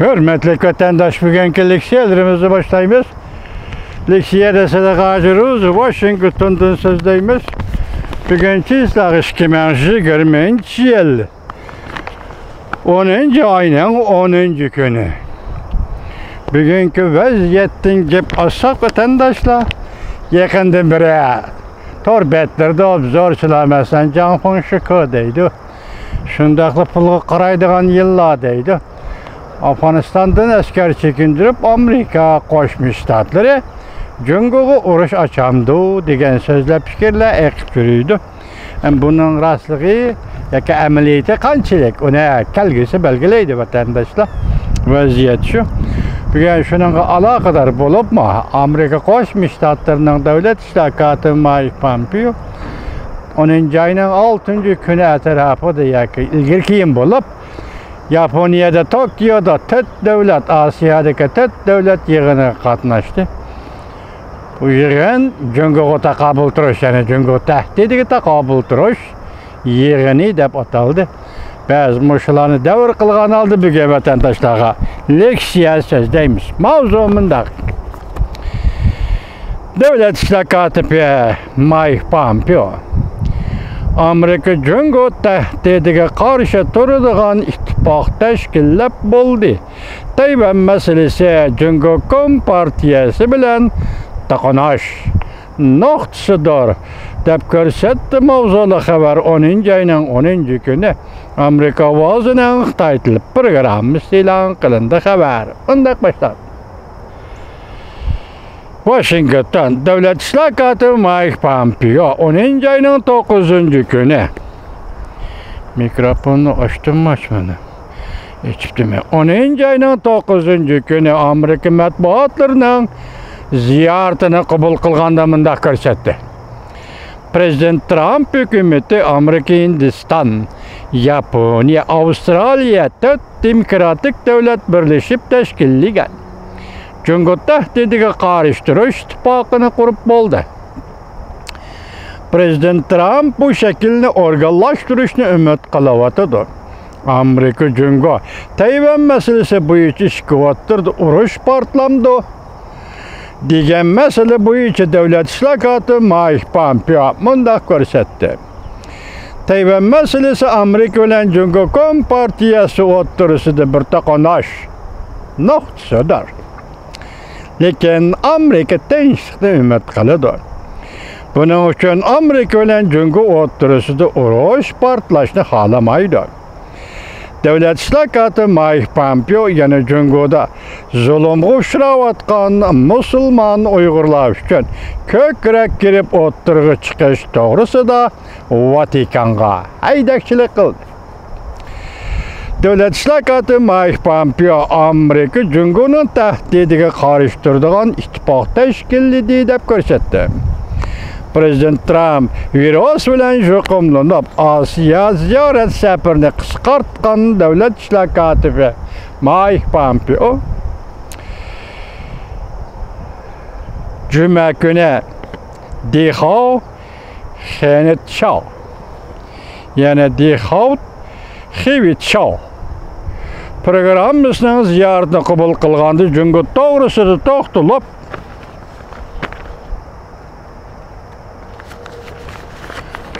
Hürmetli vatandaş, bugünkü leksiyalarımızı başlayımız. Leksiyada sadaka acırız, Washington'dan sözdeyimiz. Bugünkü islahış kemerci görmeyince yıl. 10. ayının 10. günü. Bugünkü vaziyetten gep alsak vatandaşlar, yakından biri torbetlerde obzorçular mesela Can Fonşiko deydi. Şundaklı pulga qaraydigan yıllar deydi. Afganistan'dan asker çekindirip Amerika Qo'shma Shtatları Jungo'ga urush açamdı degan so'zlar fikrlar ekip yuriydi. Bunun rastlığı yoki amaliyati qanchalik uni kelgusi belgilaydi vatandaşlar. Vaziyat shu. Bugun shunga aloqador bo'libmi Amerika Qo'shma Shtatlarining davlat ishlar katibi Mike Pompeo 10. ayning 6. kuni atrofida yoki ilgari keyin bo'lib Yaponiyada Tokyo'da 4 davlat, Osiyodagi 4 davlat yig'ini qatnashdi. Bu yig'in Jungo'ga taqobil turish, ya'ni Jungo tahdidiga taqobil turish yig'ini deb ataldi. Biz mushularni davr qilgan oldi bugun vatandoshlarga leksiya so'zlaymiz. Mavzu mundaq. Davlat ishlar katibi Mike Pompeo Amerika Jungo tahdidiga qarshi turadigan ittifoq tashkillab bo'ldi. Tayvan masalasi Jungo Kompartiyasi bilan to'qnash nuqtasidir deb ko'rsatdi. Mavzuli xabar 10. ayning 10. kuni Amerika ovozining Xitoy tili programmasi e'lon qilindi. Xabar bunday boshlanadi. Washington davlat ishlar katibi Mike Pompeo 10. ayning 9. kuni mikrofonni ochdim-ochmadim. Eshitdimmi? 10. ayning 9. kuni Amerika matbuotlarining ziyoratini qabul qilganda bunday ko'rsatdi. Prezident Trump hukumati Amerika, Hindiston, Yaponiya, Avstraliya 4 demokratik davlat birlashib tashkillagan Jungo tahdidiga qarshi turish ittifoqini qurib bo'ldi. Prezident Trump bu shaklni organlashtirishni umid qilyapti. Amerika Jungo Tayvan masalasi bo'yicha shikoyatlarda urush portlamdi degan masala bo'yicha davlat ishlar katibi Mike Pompeo bunday ko'rsatdi. Tayvan masalasi Amerika bilan Jungo Kompartiyasi o'rtasida bir to'qnash nuqtasidir. Lekin Amerika tinchlikni umid qiladi. Buning uchun Amerika bilan Jungo o'rtasida urush portlashni xohlamaydi. Davlat ishlar katibi Mike Pompeo yana Jungoda zulmga uchrayotgan musulmon Uyg'urlar uchun ko'krak kirib o'tirg'i chiqish to'g'risida Vatikanga haydakchilik qildi. Davlat ishlar katibi Mike Pompeo Amerika Jungoning tahdidiga qarshi turadigan ittifoq tashkilladi deb ko'rsatdi. Prezident Trump virus bilan yuqumlanib Osiyo ziyorat safarini qisqartgan davlat ishlar katibi Mike Pompeo juma kuni Dehao Henetchao yana Dehao Hevitchao programmasining ziyoratini qabul qilganda Jungo to'g'risida to'xtalib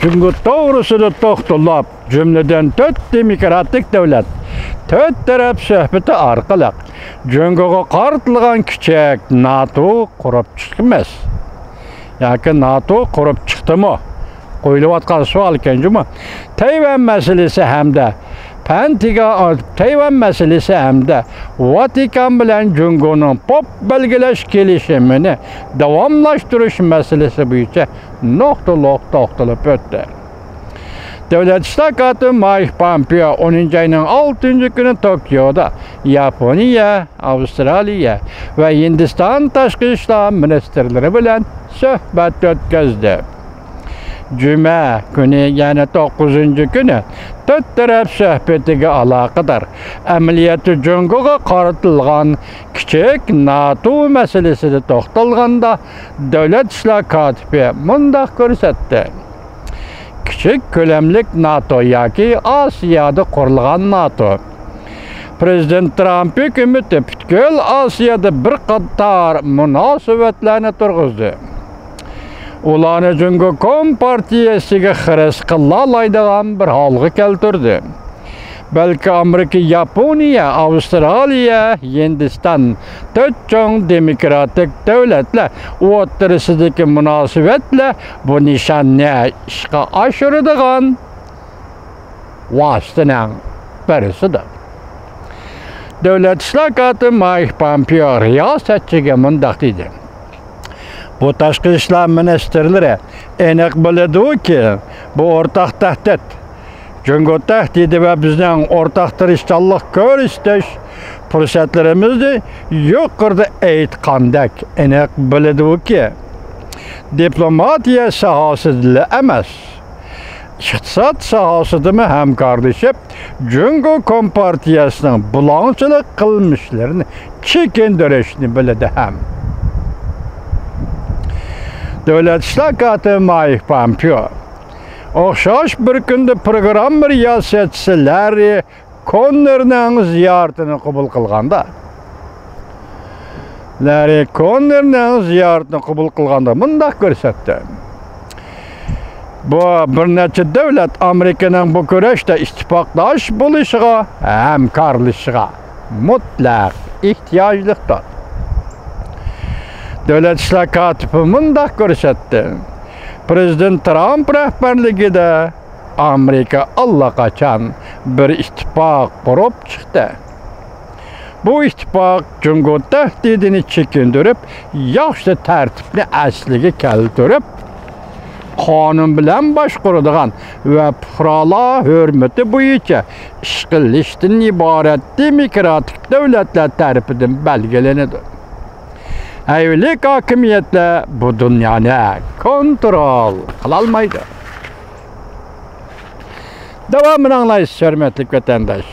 Jungo to'g'risida to'xtalib, jumladan 4 demokratik davlat 4 taraf suhbati orqali Jungoga qartilgan kichik NATO qurib chiqmas. Yoki NATO qurib chiqdimi? Qo'yilayotgan savol ekan-juma. Tayvan masalasi hamda Tayvan masalasi hamda Vatikan bilan Jungoning pop belgilash kelishimini davomlashtirish masalasi bo'yicha nuqtaloq to'xtalib o'tdi. Davlat ishlar katibi Mike Pompeo 10. ayning 6. kuni Tokyoda Yaponiya, Avstraliya va Hindiston tashqi ishlar ministrlari bilan suhbat o'tkazdi. Cuma kuni yana 9. kuni 4 taraf suhbatiga aloqador amaliyoti Jungoga qaratilgan kichik NATO masalasida to'xtalganda davlat ishlar katibi bunday ko'rsatdi. Kichik ko'lamlik NATO yoki Osiyoda qurilgan NATO Prezident Trump hükümeti Bütkül Asiyada bir qatar münasebetlerini turguzdu. Ulanı Cungo Kompartiyasiga xiris qilalaydigan bir holga keltirdi. Belki Amerika, Yaponiya, Avustraliya, Hindiston, 4 cho'ng demokratik davlatlar o'rtasidagi munosabatlar bu nishonni ishga oshiradigan vositaning birisidir. Davlat ishlohoti Mike Pompeo riyosatchiga mundoq dedi. Bu tashqi ishlar ministrlari aniq biladiki, bu o'rtaq tahdid. Cungo tahdidi ve bizden ortak tirishchanlik ko'rsatish fursatlarimizni yuqorida aytgandek aniq biladiki, diplomatiya sohasida emas, iqtisod sohasida hamkorlashib, Cungo Kompartiyasining bulonchilik qilmishlarini chekindirishni biladi ham. Davlat ishlohoti Mike Pompeo o'xshash bir kunda programma riyosatchisi Larry Connorning ziyoratini qabul qilganda. Larry Connorning ziyoratini qabul qilganda bundoq ko'rsatdi. Bu bir necha davlat Amerikaning bu kurashda ittifoqdosh bo'lishiga, hamkorlashishiga mutlaq ehtiyojlidir. Davlat ishlohoti bundoq ko'rsatdi. Prezident Trump rahbarligida Amerika allaqachon bir ittifoq qurib chiqdi. Bu ittifoq Cungo tahdidini chekindirib, yaxshi tartibni asliga keltirib, qonun bilan boshqaradigan va fuqarolar hurmati bo'yicha ish qilishdan iborat demokratik davlatlar tarafidan belgilanadi. Aylik hokimiyatlar bu dunyoni kontrol qilolmaydi. Davomini anglaysiz, hurmatli vatandosh.